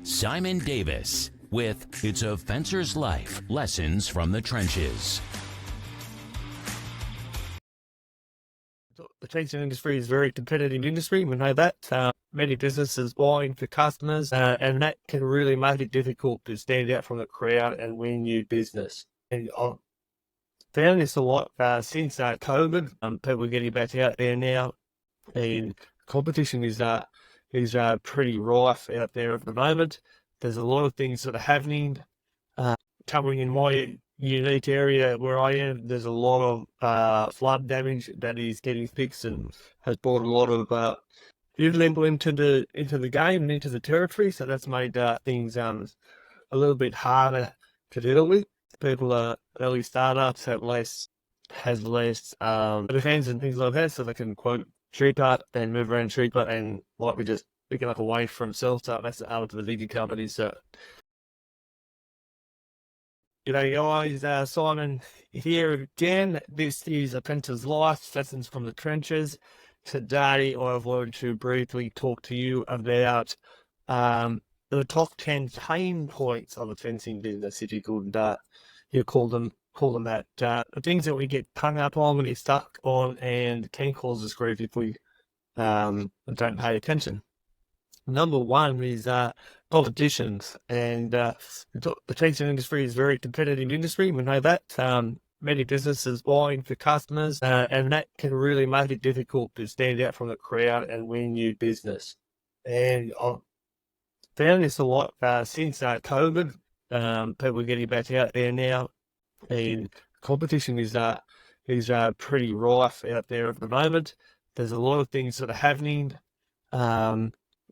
Simon Davis with It's a Fencer's Life, Lessons from the Trenches. The fencing industry is a very competitive industry. We know that. Many businesses vying for customers, and that can really make it difficult to stand out from the crowd and win new business. And I've found this a lot since COVID. People are getting back out there now, and competition is pretty rife out there at the moment. There's a lot of things that are happening. Covering in my unique area where I am, there's a lot of flood damage that is getting fixed and has brought a lot of new people into the game and into the territory. So that's made things a little bit harder to deal with. People are early startups have less defense and things like that, so they can quote cheaper and move around cheaper and like we just picking up away from self-startup. That's out of the bigger companies. So G'day guys, Simon here again. This is A Fencer's Life, Lessons from the Trenches. Today I wanted to briefly talk to you about the top 10 pain points of a fencing business, if you could call them that. The things that we get hung up on, we get stuck on, and can cause us grief if we don't pay attention. Number one is competitions, and the fencing industry is a very competitive industry. We know that. Many businesses vying for customers, and that can really make it difficult to stand out from the crowd and win new business. And I've found this a lot since COVID. People are getting back out there now, and competition is pretty rife out there at the moment. There's a lot of things that are happening.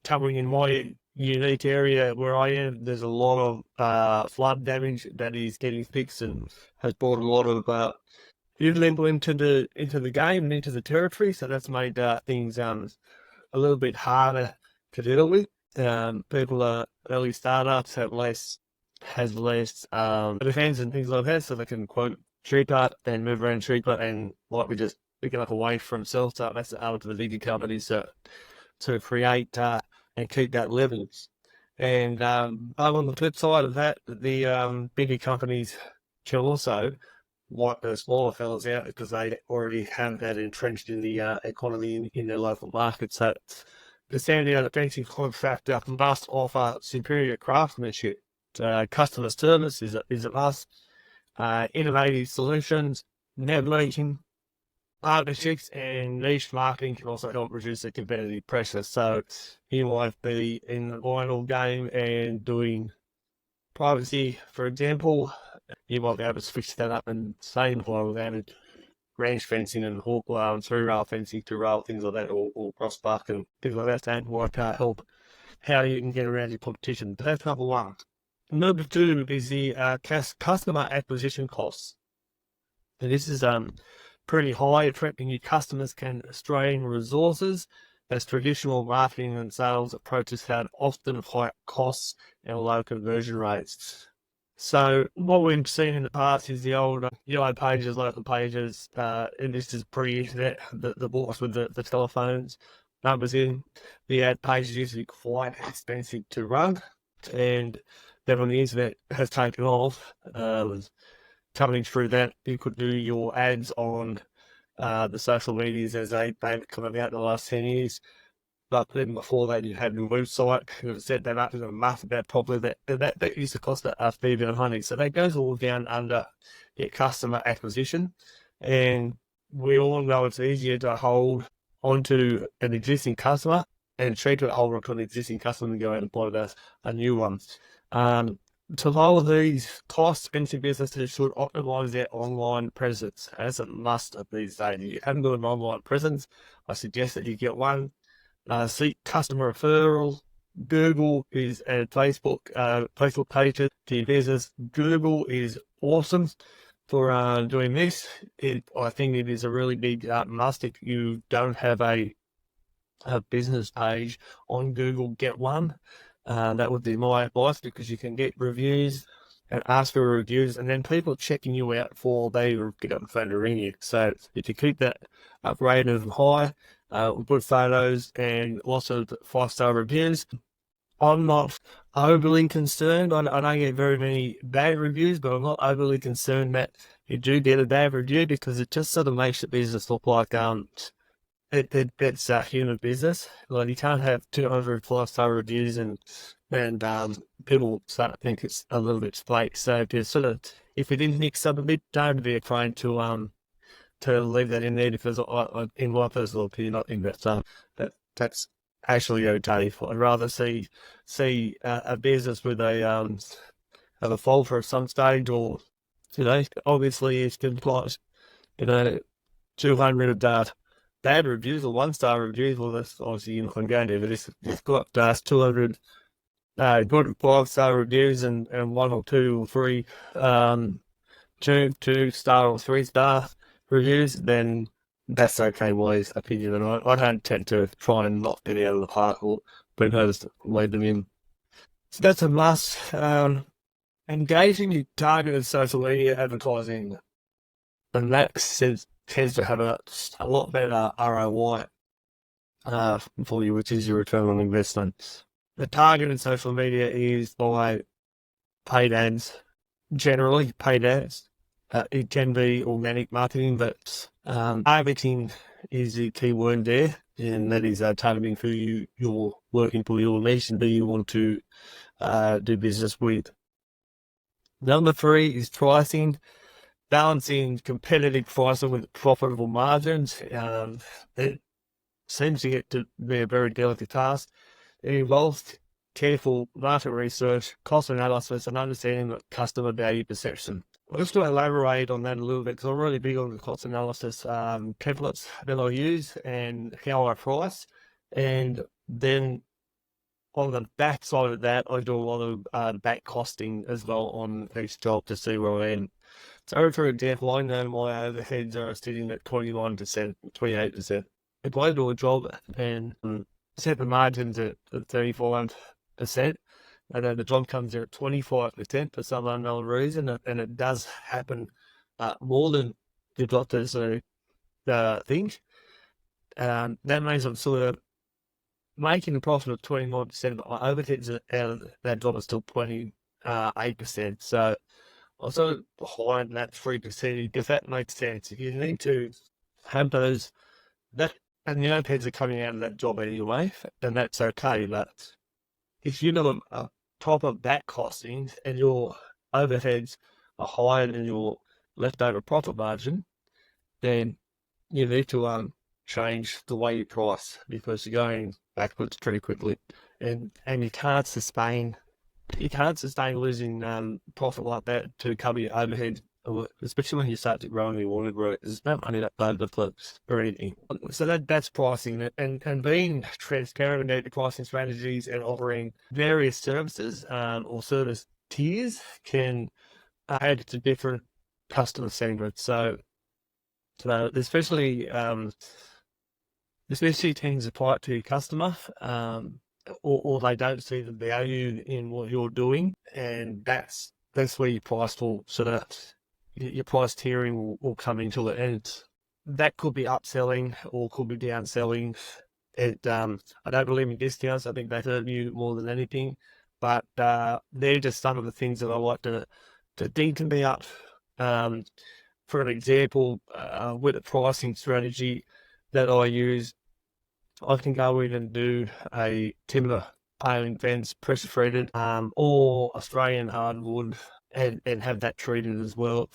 Covering in my unique area where I am, there's a lot of flood damage that is getting fixed and has brought a lot of new people into the game and into the territory. So that's made things a little bit harder to deal with. People are early startups have less defense and things like that, so they can quote cheaper and move around cheaper and like we just picking up away from self-startup. That's out of the bigger companies to create and keep that levels. And on the flip side of that, the bigger companies can also wipe the smaller fellas out because they already have that entrenched in the economy in their local market. So the stand out fencing contractor must offer superior craftsmanship. Customer service is a must. Innovative solutions, navigating partnerships and niche marketing can also help reduce the competitive pressure. So you might be in the vinyl game and doing privacy, for example. You might be able to switch that up and same vinyl game, range fencing and hook through rail fencing, through rail, things like that, or crossbuck and things like that. That might help how you can get around your competition. But that's number one. Number two is the customer acquisition costs. And this is pretty high. Attracting new customers can strain resources as traditional marketing and sales approaches have often high costs and low conversion rates. So what we've seen in the past is the old yellow pages, local pages, and this is pre-internet, the books with the telephones, numbers in. The ad pages used to be quite expensive to run, and then when the internet has taken off, coming through that, you could do your ads on the social medias as they've come about in the last 10 years. But then before that, you had a website, you set that up, and market that properly. That used to cost a fair bit of money. So that goes all down under your customer acquisition. And we all know it's easier to hold onto an existing customer and cheaper to hold onto an existing customer than go out and buy a new one. To lower these costs, fencing businesses should optimize their online presence as a must of these days. If you haven't got an online presence, I suggest that you get one. Seek customer referrals. Google and Facebook pages to your business. Google is awesome for doing this. I think it is a really big must. If you don't have a business page on Google, get one. That would be my advice, because you can get reviews and ask for reviews, and then people checking you out before they get up the phone to ring you. So if you keep that rated high, good photos and lots of 5-star reviews, I'm not overly concerned. I don't get very many bad reviews, but I'm not overly concerned that you do get a bad review, because it just sort of makes the business look like it's a human business. Like, you can't have 200 5-star reviews and people start to think it's a little bit fake. So if it didn't mix up a bit, don't be afraid to leave that in there, because in my personal opinion, I think that's actually okay. I'd rather see a business with have a falter at some stage, or obviously it's been quite 200 bad reviews or 1-star reviews. Well, that's obviously you're not going to go there, but it's got 200 good 5-star reviews and one or two or three 2-star or 3-star reviews, then that's okay, my opinion. And I don't tend to try and knock it out of the park, but I just leave them in. So that's a must. Engaging your targeted social media advertising, and that tends to have a lot better ROI for you, which is your return on investment. The targeted social media is by paid ads, generally paid ads. It can be organic marketing, but targeting is the key word there, and that is targeting who you're working for, your niche, and who you want to do business with. Number 3 is pricing. Balancing competitive pricing with profitable margins. It seems to get to be a very delicate task. It involves careful market research, cost analysis, and understanding the customer value perception. Just to elaborate on that a little bit, because I'm really big on the cost analysis templates that I use and how I price. And then on the back side of that, I do a lot of back costing as well on each job to see where I am. So, for example, I know my overheads are sitting at 21%, 28%. If I do a job and set the margins at 35%, and then the job comes in at 25% for some unknown reason, and it does happen more than the doctors think, that means I'm sort of making a profit of 29%, but my overheads out of that job are still 28%. So I'm sort of behind that 3%, if that makes sense. If you need to have those, and the overheads are coming out of that job anyway, then that's okay. But if you're not on top of that costing and your overheads are higher than your leftover profit margin, then you need to change the way you price, because you're going backwards pretty quickly, and you can't sustain losing profit like that to cover your overhead, especially when you start to grow and you want to grow. There's no money that blows the flips or anything. So that's pricing, and being transparent about your pricing strategies and offering various services or service tiers can add to different customer segments. So especially tends to apply it to your customer, or they don't see the value in what you're doing, and that's where your price will your price tiering will come into it, and that could be upselling or could be downselling. I don't believe in discounts. I think they hurt you more than anything, but they're just some of the things that I like to think about. For an example, with a pricing strategy that I use, I can go in and do a timber paling fence, pressure treated, or Australian hardwood, and have that treated as well.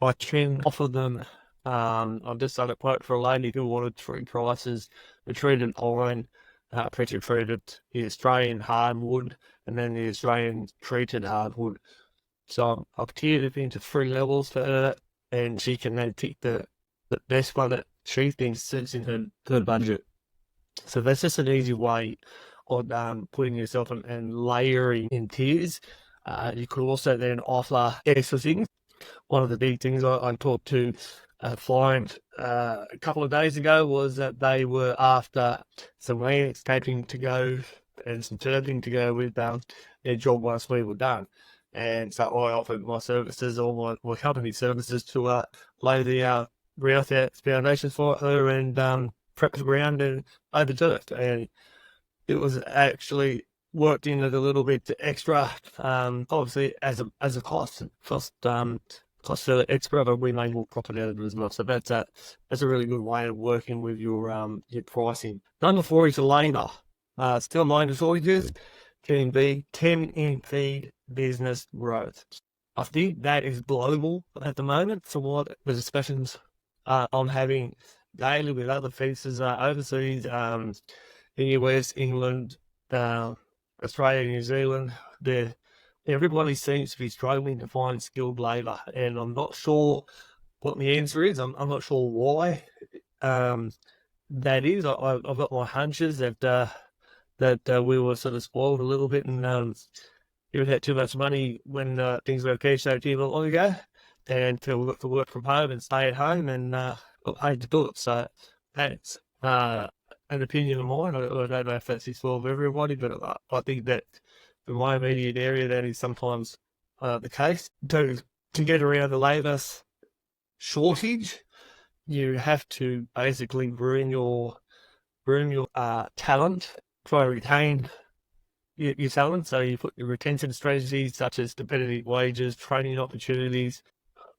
I can offer them. I've just done a quote for a lady who wanted 3 prices: the treated iron, pressure treated, the Australian hardwood, and then the Australian treated hardwood. So I've tiered it into 3 levels for her, and she can then pick the best one that she thinks suits in her budget. So that's just an easy way of putting yourself and layering in tiers. You could also then offer extra things. One of the big things I talked to a client a couple of days ago was that they were after some landscaping to go and some turfing to go with their job once we were done. And so I offered my services, or my company services, to lay the ground foundations for her and prep the ground and overdo it. And it was actually worked in it a little bit extra, obviously as a cost extra, but we made more profit out of it as well. So that's a really good way of working with your pricing. Number 4 is labour. Still mandatory just can be 10 in feed business growth. I think that is global at the moment. So what the discussions I'm having daily with other feedsters overseas, in the US, England, Australia, New Zealand, everybody seems to be struggling to find skilled labour, and I'm not sure what the answer is. I'm not sure why that is. I've got my hunches that we were sort of spoiled a little bit and given had too much money when things were okay so not long ago, and to look to work from home and stay at home and got paid to do it. So that's an opinion of mine. I don't know if that's useful of everybody, but I think that in my immediate area that is sometimes the case. To get around the labour shortage, you have to basically groom your talent, try to retain your talent. So you put your retention strategies such as competitive wages, training opportunities,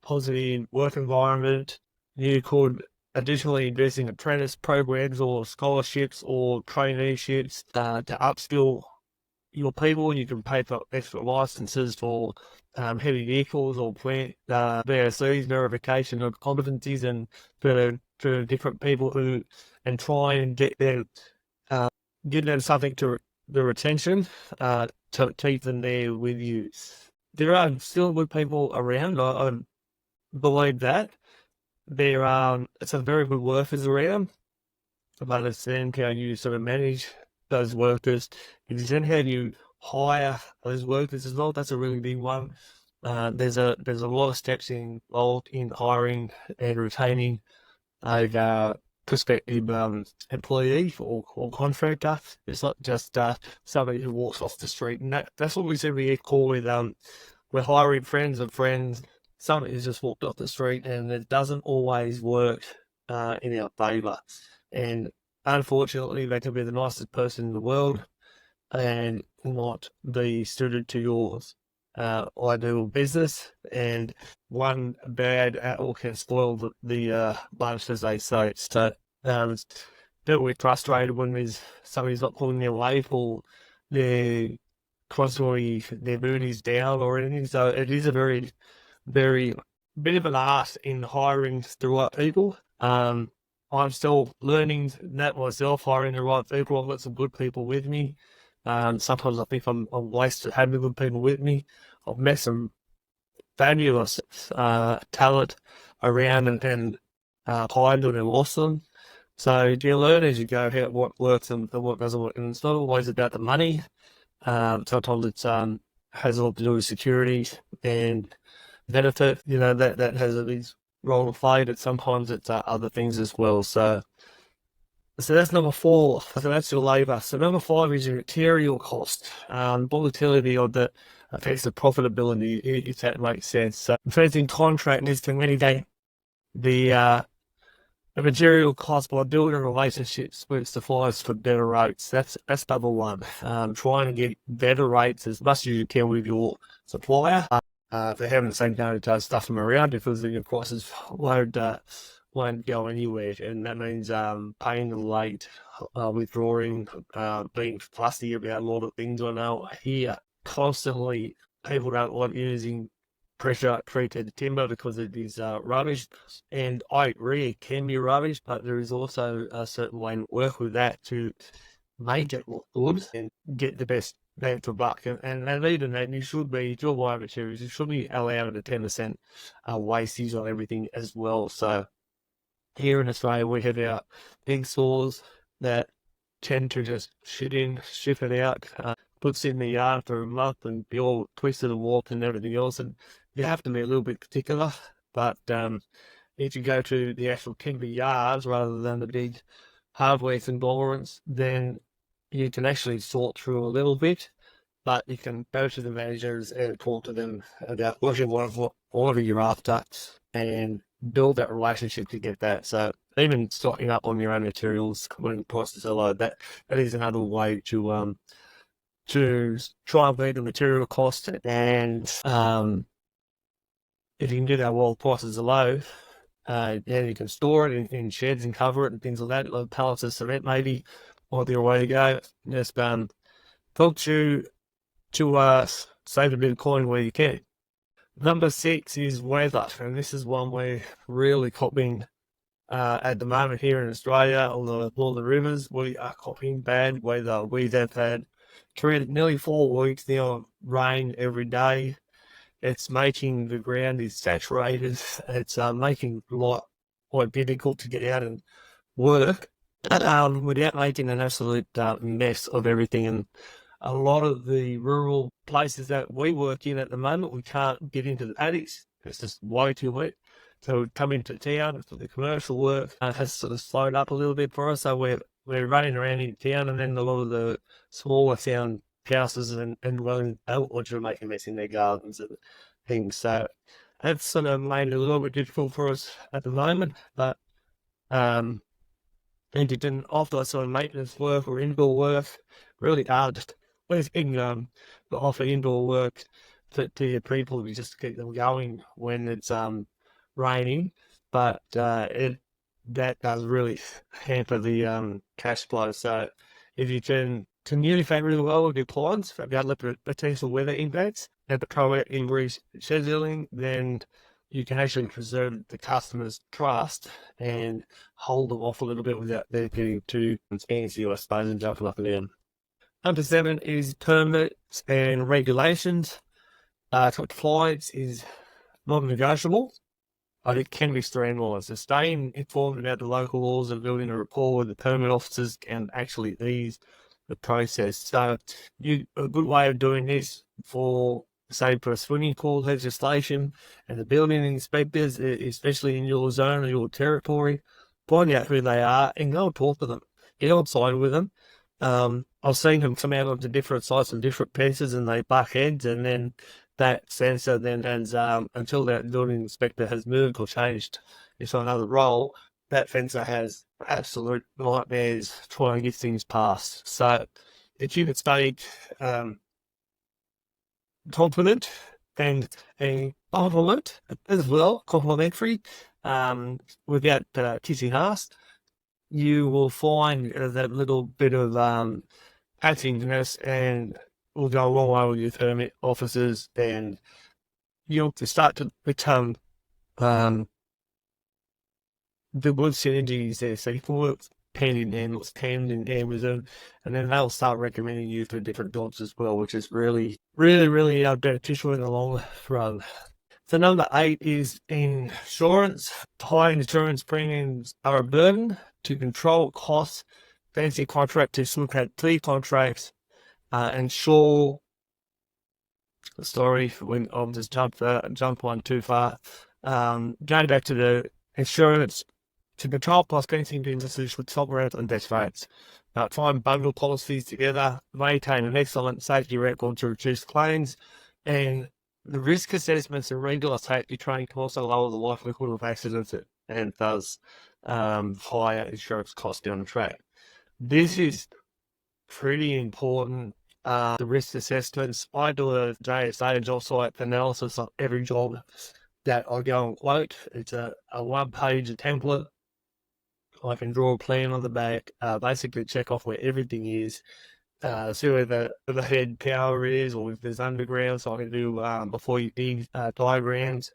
positive work environment. You could additionally invest in apprentice programs or scholarships or traineeships to upskill your people. You can pay for extra licenses for heavy vehicles or plant VOCs, verification of competencies, and for different people and try and get them something to the retention to keep them there with you. There are still good people around. I believe that there are some very good workers around. I understand how you sort of manage those workers. If you then how you hire those workers as well, that's a really big one. There's a lot of steps involved in hiring and retaining a prospective employee or contractor. It's not just somebody who walks off the street, and that's what we said we call with we're hiring friends of friends. Somebody who's just walked off the street, and it doesn't always work in our favour. And unfortunately, they can be the nicest person in the world and not be suited to yours ideal business. And one bad apple can spoil the bunch, as they say. So we're frustrated when somebody's not pulling their weight or they're constantly their mood is down or anything. So it is a very, very bit of an art in hiring the right people. I'm still learning that myself, hiring the right people. I've got some good people with me. Sometimes I think I'm wasted having good people with me. I've met some fabulous talent around and hired them and lost them. So you learn as you go what works and what doesn't work. And it's not always about the money. Sometimes it has a lot to do with security and benefit. That has a big role to play, but sometimes it's other things as well. So that's number 4. So that's your labour. So number 5 is your material cost. Volatility of that affects the profitability, if that makes sense. So fencing contract needs to mitigate the material cost by building relationships with suppliers for better rates. That's number 1. Trying to get better rates as much as you can with your supplier. For having the same kind of stuff them around, because your prices won't go anywhere, and that means paying them late, withdrawing, being fussy about a lot of things. I know here constantly people don't like using pressure treated timber because it is rubbish, and I agree it can be rubbish, but there is also a certain way to work with that to make it look good and get the best bang for buck. And even that, you should be, if you're buying materials, you should be allowed a 10% wastage on everything as well. So here in Australia, we have our big stores that tend to just ship it out, puts in the yard for a month and be all twisted and warped and everything else. And you have to be a little bit particular. But if you go to the actual timber yards rather than the big hardware conglomerates, then you can actually sort through a little bit. But you can go to the managers and talk to them about what you want, what you're after, and build that relationship to get that. So even stocking up on your own materials when prices are low, that is another way to to try and beat the material cost. And if you can do that while prices are low, then you can store it in sheds and cover it and things like that, like pallets of cement maybe might be a way to go. Just helps you to save a bit of coin where you can. Number 6 is weather, and this is one we're really copying at the moment here in Australia. All the rivers, we are copying bad weather. We have had nearly 4 weeks now of rain every day. It's making the ground is saturated. It's making life quite difficult to get out and work without making an absolute mess of everything. And a lot of the rural places that we work in at the moment, we can't get into the paddies. It's just way too wet. So we come into town for the commercial work. Has sort of slowed up a little bit for us. So we're running around in town, and then a lot of the smaller town houses and orchards are making a mess in their gardens and things. So that's sort of made it a little bit difficult for us at the moment. But and you can offer sort of maintenance work or indoor work, really hard. We're thinking offer indoor work to your people, just to keep them going when it's raining. But that does really hamper the cash flow. So if you can communicate really well with your clients about the potential weather impacts and the proactive rescheduling, then you can actually preserve the customer's trust and hold them off a little bit without them getting too fancy, I suppose, and jumping up and down. Number 7 is permits and regulations. Compliance is non-negotiable, but it can be streamlined. So staying informed about the local laws and building a rapport with the permit officers can actually ease the process. So a good way of doing this for swimming pool legislation and the building inspectors, especially in your zone or your territory, find out who they are and go and talk to them. Get on side with them. I've seen them come out onto different sites and different pieces, and they butt heads, and then that sensor then ends until that building inspector has moved or changed into another role, that fencer has absolute nightmares trying to get things passed. So if you can stay confident and compliment as well, complimentary, without kissing ass, you will find that little bit of patchiness and will go a long way with your permit officers, and you'll start to become the good synergies there. So you can work hand in hand with them, and then they'll start recommending you for different jobs as well, which is really beneficial in the long run. So number 8 is insurance. High insurance premiums are a burden. To control costs, fancy contractors look at key contracts, ensure. Sorry when I've just jumped one too far. Going back to the insurance, to control costs, anything businesses should shop around on best rates. Try and bundle policies together, maintain an excellent safety record to reduce claims, and the risk assessments and regular safety training can also lower the likelihood of accidents and thus higher insurance costs down the track. This is pretty important. The risk assessments, I do a JSA job site analysis of every job that I go and quote. It's a 1-page template. I can draw a plan on the back, basically check off where everything is, see where the head power is, or if there's underground, so I can do before you dig diagrams,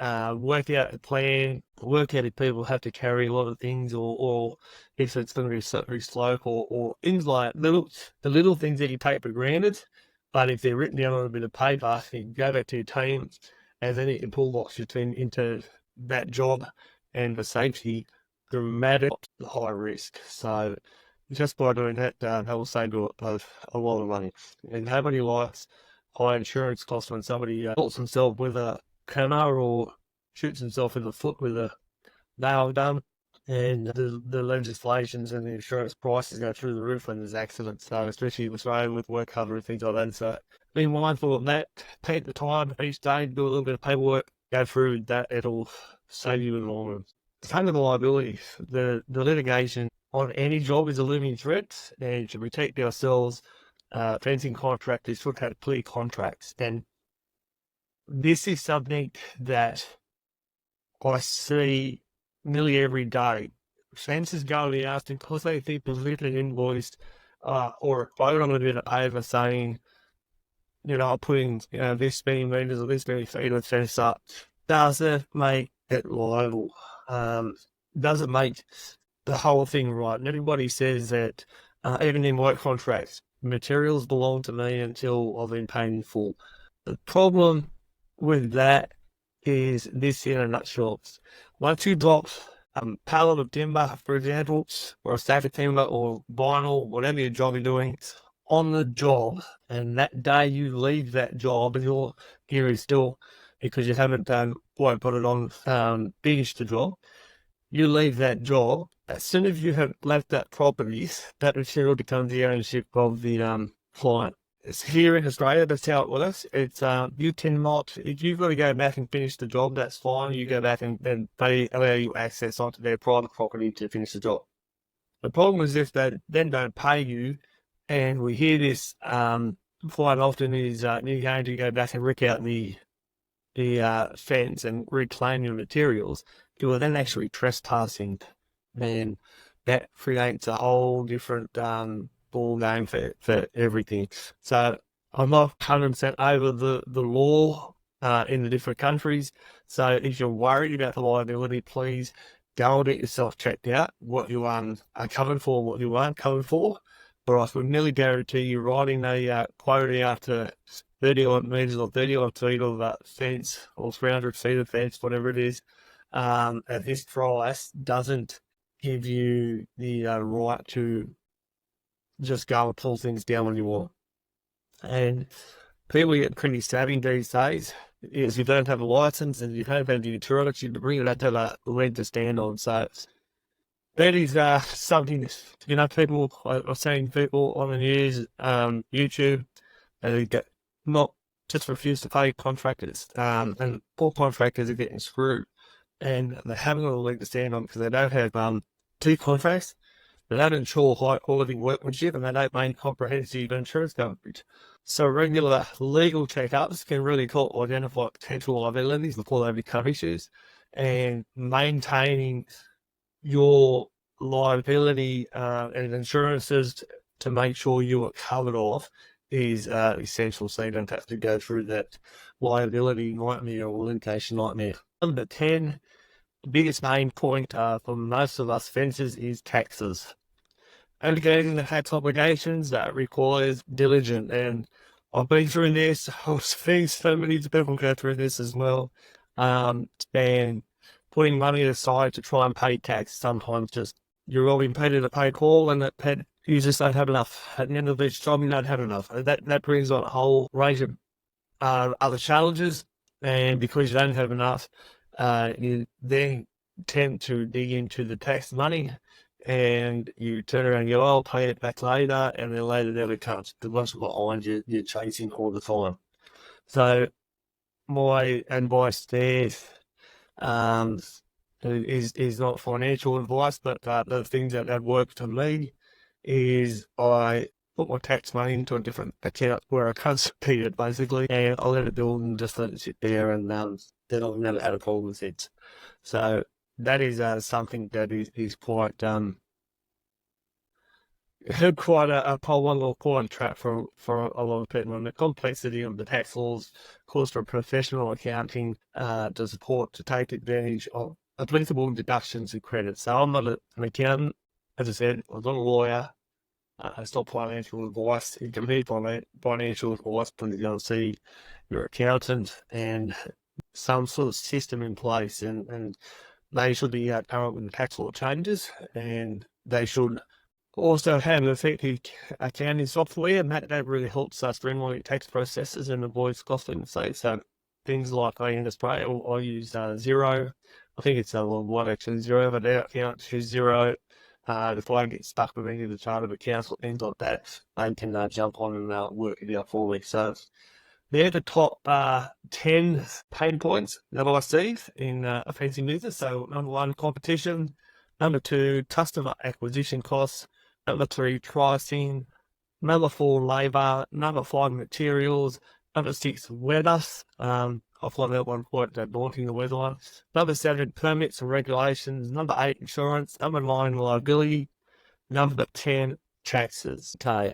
work out a plan, work out if people have to carry a lot of things, or if it's going to be slippery slope, or things like the little things that you take for granted, but if they're written down on a bit of paper, you can go back to your team, and then you can pull box into that job and the safety dramatic high risk. So just by doing that, that will save you a lot of money. And how many lives high insurance costs when somebody shoots himself with a hammer or shoots himself in the foot with a nail gun, and the legislations and the insurance prices go through the roof when there's accidents. So especially in Australia with work cover and things like that. So be mindful of that. Take the time each day, do a little bit of paperwork, go through that. It'll save you in the long run. Under the liability, the litigation on any job is a looming threat, and to protect ourselves, fencing contractors should have clear contracts. And this is something that I see nearly every day. Fencers go to asking because they think there's an invoice or a quote on a bit of paper saying, I'm putting, this many meters or this many feet of fence up. Doesn't make it liable. Doesn't make the whole thing right. And everybody says that, even in work contracts, materials belong to me until I've been paid in full. The problem with that is this in a nutshell. Once you drop a pallet of timber, for example, or a stack of timber or vinyl, whatever your job you're doing, on the job, and that day you leave that job and your gear is still, because you haven't put it on, finished the job, you leave that job. As soon as you have left that property, that material becomes the ownership of the client. It's here in Australia, that's how it works. It's you cannot, if you've got to go back and finish the job, that's fine. You go back and they allow you access onto their private property to finish the job. The problem is if they then don't pay you, and we hear this quite often, is you're going to go back and rip out the fence and reclaim your materials. You are then actually trespassing, and that creates a whole different ball game for everything. So I'm not 100% over the law in the different countries. So if you're worried about the liability, please go and get yourself checked out, what you are covered for, what you aren't covered for. But I can nearly guarantee you writing a quote out to 30 odd metres or 30 odd feet of fence or 300 feet of fence, whatever it is, at this price doesn't give you the right to just go and pull things down when you want. And people get pretty savvy these days. If you don't have a license and you don't have any insurance, you really have to have a leg to stand on. So that is something, people, I've seen people on the news, YouTube, they get not just refuse to pay contractors, and poor contractors are getting screwed, and they haven't got a leg to stand on because they don't have two contracts, they don't ensure high quality workmanship, and they don't maintain comprehensive insurance coverage. So regular legal checkups can really help identify potential liabilities before they become issues, and maintaining your liability and insurances to make sure you are covered off is essential, so you don't have to go through that liability nightmare or litigation nightmare. Number 10, the biggest main point for most of us fencers is taxes. Undertaking the tax obligations that requires diligence, and I've been through this. I've seen so many people go through this as well, and putting money aside to try and pay tax. Sometimes just you're all being paid at a paid call, and that you just don't have enough. At the end of each job, you don't have enough. That brings on a whole range of other challenges, and because you don't have enough, you then tend to dig into the tax money, and you turn around and go, I'll pay it back later, and then later never comes. The ones behind you, you're chasing all the time. So my advice there is not financial advice, but the things that work for me is I put my tax money into a different account where I can't repeat it, basically, and I let it build and just let it sit there, and then I've never had a problem with it. So that is something that is quite quite a problem or quite a trap for a lot of people. And the complexity of the tax laws calls for professional accounting to support, to take advantage of applicable deductions and credits. So I'm not an accountant, as I said, I'm not a lawyer. It's not financial advice. You can need financial advice, but you're going to see your accountant and some sort of system in place, and they should be current with the tax law changes, and they should also have effective accounting software, and that really helps us streamline tax processes and avoids costly mistakes. So things like I use Xero. I think it's one actually Xero, but our account use Xero. If I get stuck with any of the chart of accounts or things like that, I can jump on and work it out for me. So they're the top 10 pain points that I see in a fencing business. So number 1, competition. Number 2, customer acquisition costs. Number 3, pricing. Number 4, labour. Number 5, materials. Number 6, weather. I find that one quite daunting, the weather one. Number 7, permits and regulations. Number 8, insurance. Number 9, liability. Number 10, taxes. Okay.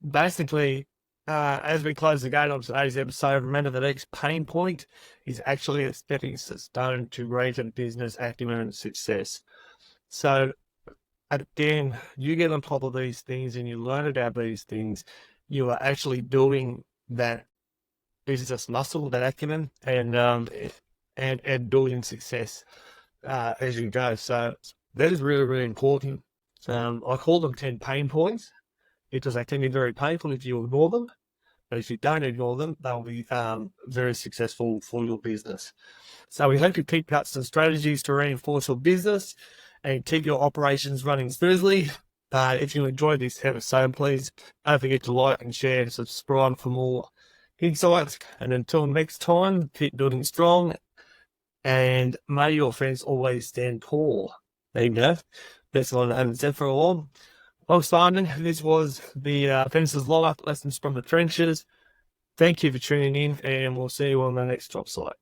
Basically, as we close the gate on today's episode, remember that each pain point is actually a stepping stone to greater business acumen and success. So, again, you get on top of these things and you learn about these things, you are actually building that business muscle, that acumen, and building success as you go. So that is really, really important. I call them 10 pain points because they can be very painful if you ignore them. But if you don't ignore them, they'll be very successful for your business. So we hope you keep out some strategies to reinforce your business and keep your operations running smoothly. If you enjoyed this episode, please don't forget to like and share and subscribe for more insights. And until next time, keep building strong and may your friends always stand tall. There you go. That's what I haven't said for a while. Well, Simon, this was the Fences Life Lessons from the Trenches. Thank you for tuning in, and we'll see you on the next drop site.